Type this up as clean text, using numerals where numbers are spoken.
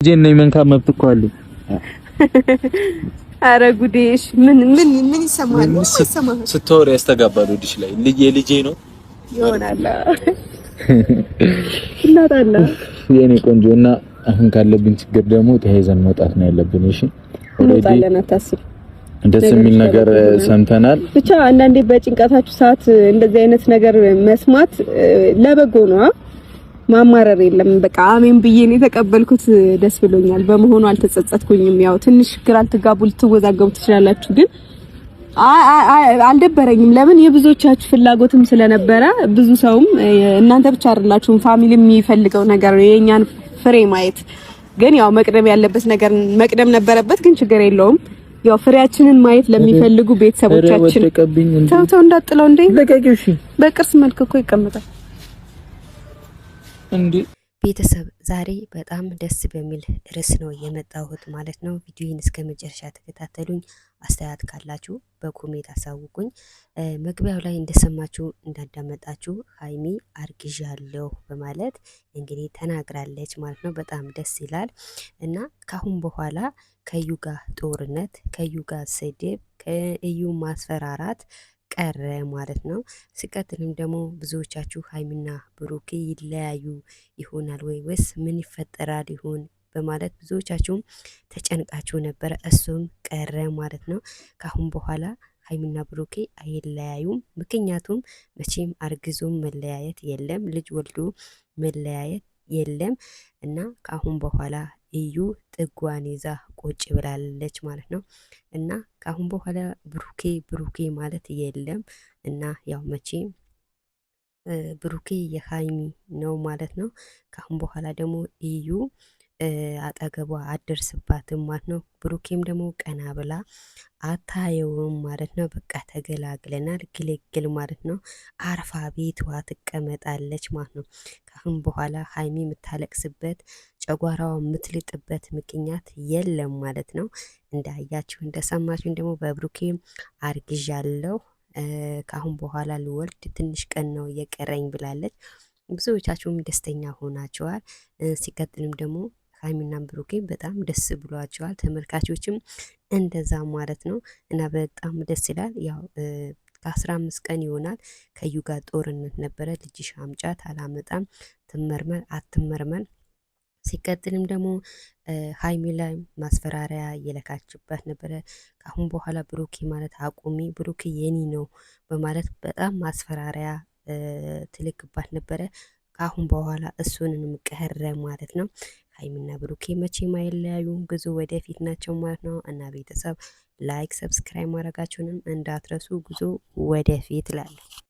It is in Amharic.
ጄን ነኝ መንካ መብት እኮ አለ። አረ ጉዴሽ ምን ይሰማል? ስትወር ያስተጋባል ወዲሽ ላይ ልጄ ነው ይሆናል። እናታላ የኔ ቆንጆ እና አሁን ካለብን ችግር ደግሞ ተያይዘን መውጣት ነው ያለብን። እሺ ኦሬዲ ደስ የሚል ነገር ሰምተናል። ብቻ አንዳንዴ በጭንቀታችሁ ሰዓት እንደዚህ አይነት ነገር መስማት ለበጎ ነው። ማማረር የለም። በቃ አሜን ብዬ ነው የተቀበልኩት። ደስ ብሎኛል። በመሆኑ አልተጸጸትኩኝም። ያው ትንሽ ግራ ልትጋቡ ልትወዛገቡ ትችላላችሁ፣ ግን አልደበረኝም። ለምን የብዙዎቻችሁ ፍላጎትም ስለነበረ ብዙ ሰውም እናንተ ብቻ አይደላችሁም ፋሚሊ የሚፈልገው ነገር የኛን ፍሬ ማየት። ግን ያው መቅደም ያለበት ነገር መቅደም ነበረበት፣ ግን ችግር የለውም። ያው ፍሬያችንን ማየት ለሚፈልጉ ቤተሰቦቻችን ተው እንዳጥለው እንዴ በቀቂውሽ በቅርስ መልክ እኮ ይቀመጣል እንዴ። ቤተሰብ ዛሬ በጣም ደስ በሚል ርዕስ ነው የመጣሁት ማለት ነው። ቪዲዮውን እስከ መጨረሻ ተከታተሉኝ። አስተያየት ካላችሁ በኮሜንት አሳውቁኝ። መግቢያው ላይ እንደሰማችሁ እንዳዳመጣችሁ ሀይሚ አርግዣለሁ በማለት እንግዲህ ተናግራለች ማለት ነው። በጣም ደስ ይላል እና ካሁን በኋላ ከዩ ጋር ጦርነት፣ ከዩ ጋር ስድብ፣ ከዩ ማስፈራራት ቀረ ማለት ነው። ሲቀጥልም ደግሞ ብዙዎቻችሁ ሀይሚና ብሩኬ ይለያዩ ይሆናል ወይስ ምን ይፈጠራል ይሆን በማለት ብዙዎቻችሁም ተጨንቃችሁ ነበረ። እሱም ቀረ ማለት ነው። ካሁን በኋላ ሀይሚና ብሩኬ አይለያዩም። ምክንያቱም መቼም አርግዞም መለያየት የለም፣ ልጅ ወልዶ መለያየት የለም እና ካሁን በኋላ እዩ ጥጓን ይዛ ቁጭ ብላለች ማለት ነው። እና ካሁን በኋላ ብሩኬ ማለት የለም እና ያው መቼም ብሩኬ የሀይሚ ነው ማለት ነው። ካሁን በኋላ ደግሞ እዩ አጠገቧ አደርስባትም ማለት ነው። ብሩኬም ደግሞ ቀና ብላ አታየውም ማለት ነው። በቃ ተገላግለናል ግልግል ማለት ነው። አርፋ ቤቷ ትቀመጣለች ማለት ነው። ካሁን በኋላ ሀይሚ የምታለቅስበት ጨጓራዋ የምትልጥበት ምክንያት የለም ማለት ነው። እንዳያችሁ እንደሰማችሁን ደግሞ በብሩኬም አርግዣለሁ ካሁን በኋላ ልወልድ ትንሽ ቀን ነው የቀረኝ ብላለች። ብዙዎቻችሁም ደስተኛ ሆናችኋል። ሲቀጥልም ደግሞ ሀይሚና ብሩኬ በጣም ደስ ብሏቸዋል። ተመልካቾችም እንደዛ ማለት ነው እና በጣም ደስ ይላል። ያው ከ15 ቀን ይሆናል ከዩ ጋር ጦርነት ነበረ። ልጅሽ አምጫት አላመጣም፣ ትመርመር አትመርመር። ሲቀጥልም ደግሞ ሀይሚ ላይ ማስፈራሪያ እየለካችበት ነበረ። ካሁን በኋላ ብሩኬ ማለት አቁሚ፣ ብሩኬ የኔ ነው በማለት በጣም ማስፈራሪያ ትልክባት ነበረ። ካሁን በኋላ እሱንም ቀረ ማለት ነው። ሀይሚና ብሩኬ መቼም አይለያዩም፣ ጉዞ ወደፊት ናቸው ማለት ነው። እና ቤተሰብ ላይክ ሰብስክራይብ ማድረጋችሁንም እንዳትረሱ። ጉዞ ወደፊት ላለ